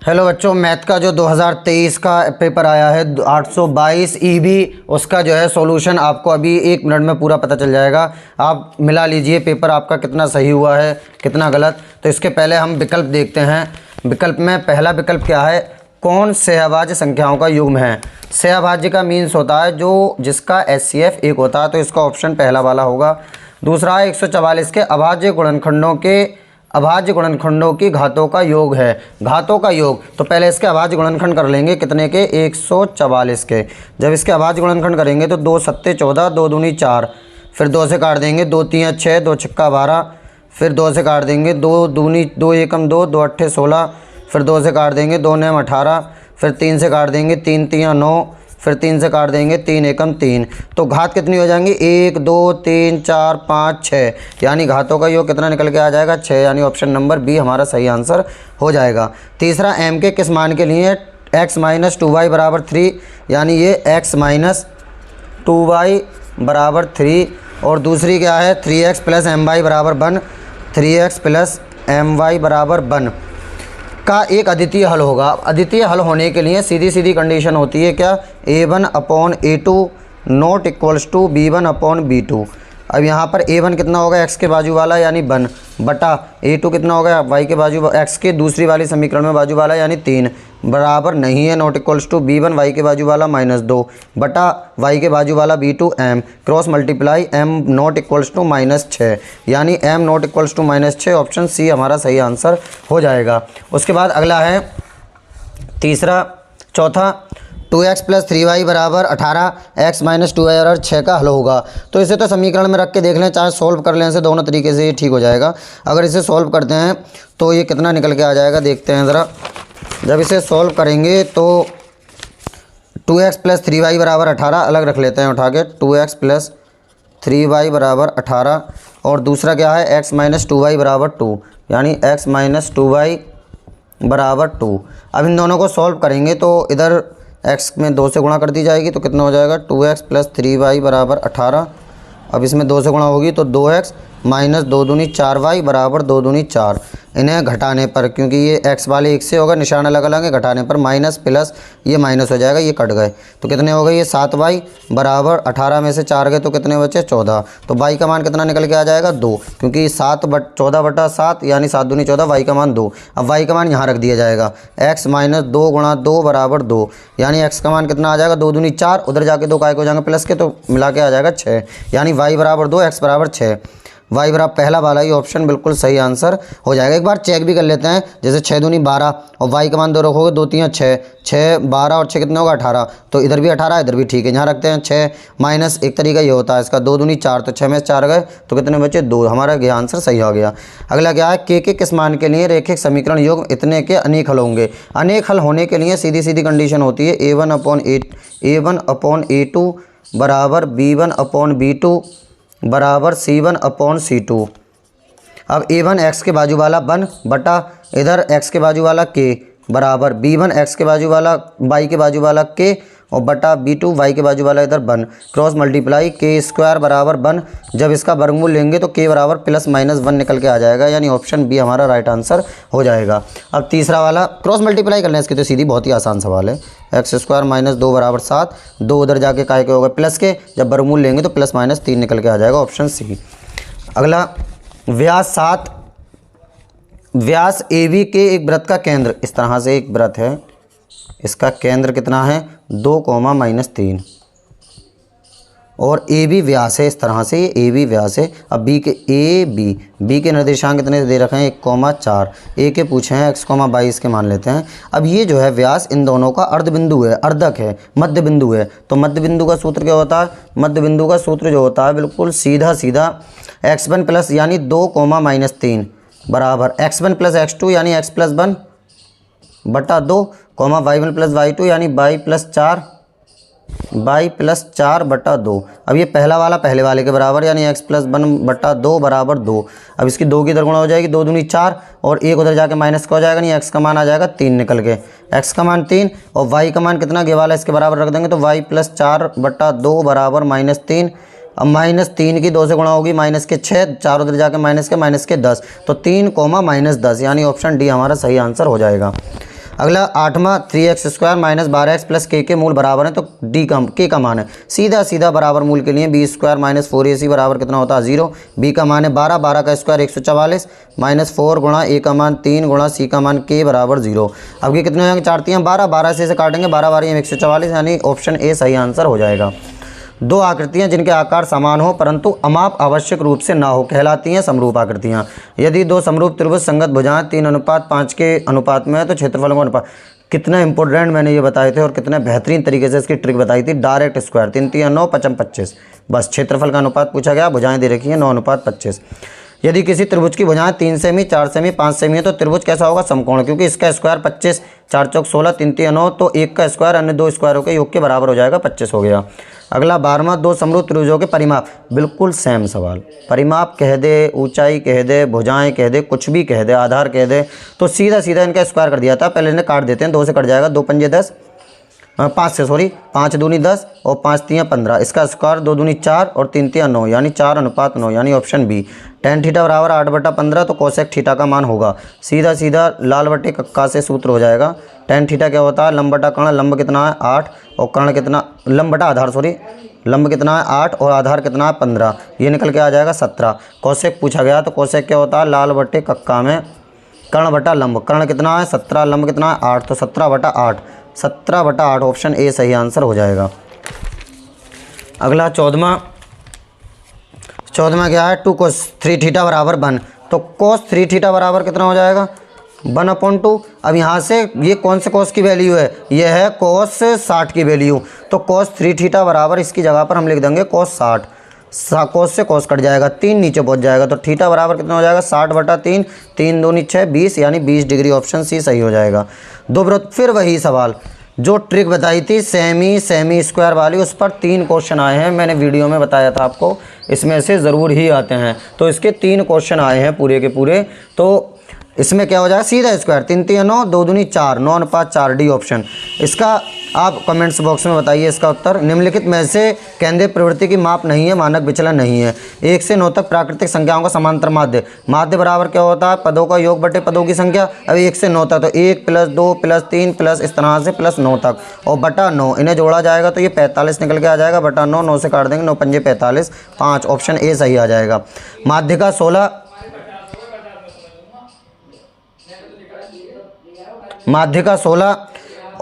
Hello बच्चों, math का जो 2023 का पेपर आया है 822 ईबी, उसका जो है सॉल्यूशन आपको अभी 1 मिनट में पूरा पता चल जाएगा। आप मिला लीजिए पेपर आपका कितना सही हुआ है कितना गलत। तो इसके पहले हम विकल्प देखते हैं। विकल्प में पहला विकल्प क्या है, कौन सहभाज्य संख्याओं का युग्म है। सहभाज्य का मीन्स होता है जो जिसका HCF 1 होता है, तो इसका ऑप्शन पहला वाला होगा। दूसरा है 144 के अभाज्य गुणनखंडों की घातों का योग है। घातों का योग, तो पहले इसके अभाज्य गुणनखंड कर लेंगे कितने के, 144 के। जब इसके अभाज्य गुणनखंड करेंगे तो 2 सत्ते 14, 2 दूनी 4, फिर 2 से काट देंगे, 2 तियाँ 6, 2 छक्का 12, फिर 2 से काट देंगे, 2 दूनी 2 एकम 2, 2 अट्ठे 16, फिर 2 से काट देंगे, 2 नैम 18, फिर 3 से काट देंगे, 3 तियाँ 9, फिर 3 से काट देंगे, 3 एकम 3। तो घात कितनी हो जाएंगी, 1 2 3 4 5 6, यानी घातों का योग कितना निकल के आ जाएगा, 6, यानी ऑप्शन नंबर बी हमारा सही आंसर हो जाएगा। तीसरा, m के किस मान के लिए x माइनस 2y बराबर 3, यानी ये x माइनस 2y बराबर 3। और दूसरी क्या है, 3x प्लस my बराबर 1, 3x प्लस my बराबर 1 का एक अद्वितीय हल होगा। अद्वितीय हल होने के लिए सीधी सीधी कंडीशन होती है क्या, a1/a2 not equals to b1/b2। अब यहाँ पर a1 कितना होगा, x के बाजू वाला यानी 1 बटा a2 कितना होगा, y के बाजू x के दूसरी वाली समीकरण में बाजू वाला यानी 3 बराबर नहीं है not equals to b1 y के बाजू वाला -2 बटा y के बाजू वाला b2 m cross multiply m not equals to -6, यानी m not equals to -6, option C हमारा सही आंसर हो जाएगा। उसके बाद अगला है चौथा 2x प्लस 3y बराबर 18, x माइनस 2y और 6 का हल होगा। तो इसे तो समीकरण में रख के देख लें, चाहे सॉल्व कर लें, से दोनों तरीके से ये ठीक हो जाएगा। अगर इसे सॉल्व करते हैं तो ये कितना निकल के आ जाएगा, देखते हैं ज़रा। जब इसे सॉल्व करेंगे तो 2x प्लस 3y बराबर 18 अलग रख लेते हैं उठा के, 2x प्लस 3y बराबर 18, और दूसरा क्या है x माइनस 2y बराबर 2, यानी x माइनस 2y बराबर 2। अब इन दोनों को सॉल्व करेंगे तो इधर x में 2 से गुणा कर दी जाएगी, तो कितना हो जाएगा, 2x प्लस 3y बराबर 18। अब इसमें 2 से गुणा होगी तो 2x माइनस 2 दूनी 4y बराबर 2 दूनी 4। इन्हें घटाने पर, क्योंकि ये x वाले एक से होगा, निशान अलग अलग है, घटाने पर माइनस प्लस ये माइनस हो जाएगा, ये कट गए तो कितने हो गए, ये 7y बराबर 18 में से 4 गए तो कितने बचे, 14। तो y का मान कितना निकल के आ जाएगा, 2, क्योंकि 14 बटा 7 यानी 7 दूनी 14, y का मान 2। अब y का मान यहाँ रख दिया जाएगा, x माइनस 2 गुणा 2 बराबर 2, यानी x का मान कितना आ जाएगा, 2 दूनी 4, उधर जाके 2 काय को जाएंगे प्लस के, तो मिला के आ जाएगा 6, यानी y बराबर 2, x बराबर 6। वाई बराबर पहला वाला ही ऑप्शन बिल्कुल सही आंसर हो जाएगा। एक बार चेक भी कर लेते हैं, जैसे 6 दूनी 12 और वाई का मान 2 रखोगे, 2 3 6, 6 12 और 6 कितना होगा, 18। तो इधर भी 18 इधर भी ठीक है, यहाँ रखते हैं 6 माइनस एक तरीका ये होता है इसका, 2 दूनी 4, तो 6 में से 4 गए तो कितने बचे, 2। हमारा ये आंसर सही हो गया। अगला क्या है, के किस मान के लिए रैखिक समीकरण योग इतने के अनेक हल होंगे। अनेक हल होने के लिए सीधी सीधी कंडीशन होती है, a1/a2 बराबर b1/b2 बराबर c1/c2। अब a1 x के बाजू वाला 1 बटा इधर x के बाजू वाला k बराबर b1 x के बाजू वाला y के बाजू वाला k और बटा b2 y के बाजू वाला इधर 1 क्रॉस मल्टीप्लाई k स्क्वायर बराबर 1। जब इसका वर्गमूल लेंगे तो k बराबर प्लस माइनस 1 निकल के आ जाएगा, यानी ऑप्शन बी हमारा राइट आंसर हो जाएगा। अब तीसरा वाला क्रॉस मल्टीप्लाई करना है इसके, तो सीधी बहुत ही आसान सवाल है, x स्क्वायर माइनस 2 बराबर 7, 2 उधर जाके काय के हो गए प्लस के, जब वर्गमूल लेंगे तो प्लस माइनस 3 निकल के आ जाएगा, ऑप्शन सी। अगला व्यास AB के एक वृत्त का केंद्र, इस तरह से एक वृत्त है, इसका केंद्र कितना है, 2, -3, और AB व्यास है, इस तरह से ये AB व्यास है। अब B के निर्देशांक कितने दे रखे हैं, 1,4, A के पूछे हैं x, y इसके मान लेते हैं। अब ये जो है व्यास इन दोनों का अर्ध बिंदु है, अर्धक है, मध्य बिंदु है। तो मध्य बिंदु का सूत्र क्या होता है, मध्य बिंदु का सूत्र जो होता है बिल्कुल सीधा सीधा x1 प्लस यानी 2, -3 बराबर x1 प्लस x2 यानी x प्लस 1 बटा 2, y1 प्लस y2 यानी y प्लस 4 बटा 2। अब ये पहला वाला पहले वाले के बराबर, यानी x प्लस 1 बटा 2 बराबर 2। अब इसकी 2 की इधर गुणा हो जाएगी, 2 दूनी 4 और 1 उधर जाके माइनस का हो जाएगा, नहीं x का मान आ जाएगा 3 निकल के, x का मान 3 और y का मान कितना, ये वाला इसके बराबर रख देंगे, तो y प्लस 4 बटा 2 बराबर -3। अब -3 की 2 से गुणा होगी, माइनस के 6, 4 उधर जाके माइनस के 10, तो 3, -10, यानी ऑप्शन डी हमारा सही आंसर हो जाएगा। अगला 8वां 3x² माइनस 12x प्लस के मूल बराबर है, तो के का मान है सीधा सीधा बराबर मूल के लिए b² माइनस 4ac बराबर कितना होता है 0। b का मान है 12, 12 का स्क्वायर 144 माइनस 4 गुणा a का मान 3 गुणा c का मान k बराबर 0। अब ये कितने हो जाएंगे 4 3 12, 12 से काटेंगे 12 12 144, यानी ऑप्शन ए सही आंसर हो जाएगा। दो आकृतियां जिनके आकार समान हो परंतु अमाप आवश्यक रूप से ना हो कहलाती हैं समरूप आकृतियां। यदि दो समरूप त्रिभुज संगत भुजाएं 3:5 के अनुपात में है तो क्षेत्रफलों का अनुपात। कितना इंपॉर्टेंट मैंने ये बताए थे और कितने बेहतरीन तरीके से इसकी ट्रिक बताई थी। डायरेक्ट स्क्वायर 3 3 9 55 25, बस क्षेत्रफल का अनुपात पूछा गया, भुजाएं दे रखी है 9:25। यदि किसी त्रिभुज की भुजाएं 3 सेमी 4 सेमी 5 सेमी है तो त्रिभुज कैसा होगा समकोण, क्योंकि इसका स्क्वायर 25 4 चौक 16 3 3 9, तो एक का स्क्वायर अन्य दो स्क्वायरों के योग के बराबर हो जाएगा 25 हो गया। अगला 12वां दो समरूप त्रिभुजों के परिमाप, बिल्कुल सेम सवाल। परिमाप कह दे, ऊंचाई कह दे, भुजाएं कह दे, कुछ भी कह दे, आधार कह दे, तो सीधा सीधा इनका स्क्वायर कर दिया था। पहले इन्हें काट देते हैं, 2 से कट जाएगा, 2 पंजे 10, 5 से 5 दूनी 10 और 5 3 15, इसका स्क्वायर 2 दूनी 4 और 3 3 9, यानी 4:9, यानी ऑप्शन बी। tan थीटा बराबर 8/15, तो कोसेक थीटा का मान होगा सीधा सीधा लाल बटे कक्का से सूत्र हो जाएगा। tan थीटा क्या होता है लंब बटा कर्ण, लंब कितना है 8 और कर्ण कितना, लंब बटा आधार लंब कितना है 8 और आधार कितना है 15, ये निकल के आ जाएगा 17। कोसेक पूछा गया तो कोसेक क्या होता है लाल बटे कक्का में कर्ण बटा लंब, कर्ण कितना है 17, लंब कितना है 8, तो 17/8, 17/8 ऑप्शन ए सही आंसर हो जाएगा। अगला 14वां क्या है 2 cos 3 थीटा बराबर 1, तो cos 3 थीटा बराबर कितना हो जाएगा 1/2। अब यहाँ से ये कौन से cos की वैल्यू है, ये है cos 60 की वैल्यू, तो cos 3 थीटा बराबर इसकी जगह पर हम लिख देंगे cos 60। cos से cos कट जाएगा, 3 नीचे पहुँच जाएगा, तो थीटा बराबर कितना हो जाएगा 60/3, 3 दूनी 6 20, यानी 20 डिग्री, ऑप्शन सी सही हो जाएगा। दो वृत्त, फिर वही सवाल जो ट्रिक बताई थी सेमी स्क्वायर वाली, उस पर 3 क्वेश्चन आए हैं, मैंने वीडियो में बताया था आपको, इसमें से ज़रूर ही आते हैं, तो इसके 3 क्वेश्चन आए हैं पूरे के पूरे। तो इसमें क्या हो जाएगा सीधा स्क्वायर 3 3 9, 2 दूनी 4, 9:4 डी ऑप्शन। इसका आप कमेंट्स बॉक्स में बताइए इसका उत्तर। निम्नलिखित में से केंद्रीय प्रवृत्ति की माप नहीं है, मानक विचलन नहीं है। 1 से 9 तक प्राकृतिक संख्याओं का समांतर माध्य, माध्य बराबर क्या होता है पदों का योग बटे पदों की संख्या। अब 1 से 9 तक तो 1 + 2 + 3 प्लस इस तरह से प्लस 9 तक, और बटा 9 इन्हें जोड़ा जाएगा तो ये 45 निकल के आ जाएगा, बटा 9, 9 से काट देंगे, 9 पंजे 45, 5, ऑप्शन ए सही आ जाएगा। माध्य का 16, माध्य का 16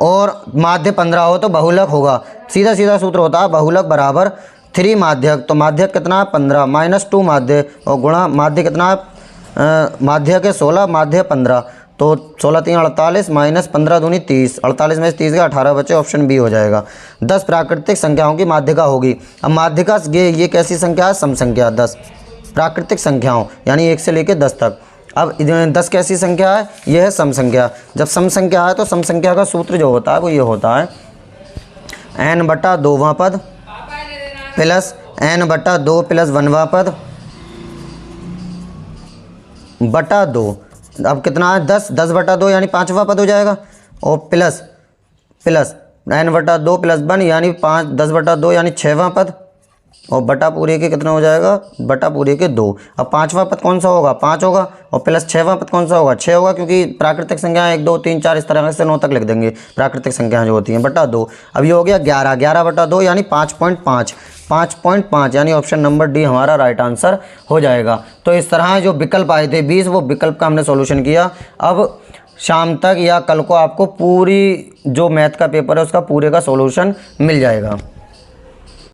और माध्य 15 हो तो बहुलक होगा, सीधा सीधा सूत्र होता है बहुलक बराबर 3 माध्यक, तो माध्यक कितना है 15 माइनस 2 माध्य और गुणा माध्य कितना है माध्य के 16 माध्य 15, तो 16 3 48 माइनस 15 दूनी 30, 48 में से 30 का 18 बचे, ऑप्शन बी हो जाएगा। 10 प्राकृतिक संख्याओं की माध्यिका होगी। अब माध्यिका ये कैसी संख्या है सम संख्या, 10 प्राकृतिक संख्याओं यानी 1 से लेकर 10 तक। अब 10 कैसी संख्या है, यह है सम संख्या। जब सम संख्या है तो सम संख्या का सूत्र जो होता है वो ये होता है n/2वां पद प्लस n/2 प्लस 1वां पद बटा 2। अब कितना है 10/2 यानी 5वां पद हो जाएगा, और प्लस n/2 प्लस 1 यानी 10/2 यानी 6वां पद, और बटा पूरे के कितना हो जाएगा बटा पूरे के 2। अब 5वां पद कौन सा होगा 5 होगा, और प्लस 6वां पद कौन सा होगा 6 होगा, क्योंकि प्राकृतिक संख्या 1 2 3 4 इस तरह से 9 तक लिख देंगे प्राकृतिक संख्याएं जो होती हैं, बटा 2। अब ये हो गया 11/2 यानी 5.5 यानी ऑप्शन नंबर डी हमारा राइट आंसर हो जाएगा। तो इस तरह जो विकल्प आए थे 20, वो विकल्प का हमने सॉल्यूशन किया। अब शाम तक या कल को आपको पूरी जो मैथ का पेपर है उसका पूरे का सॉल्यूशन मिल जाएगा।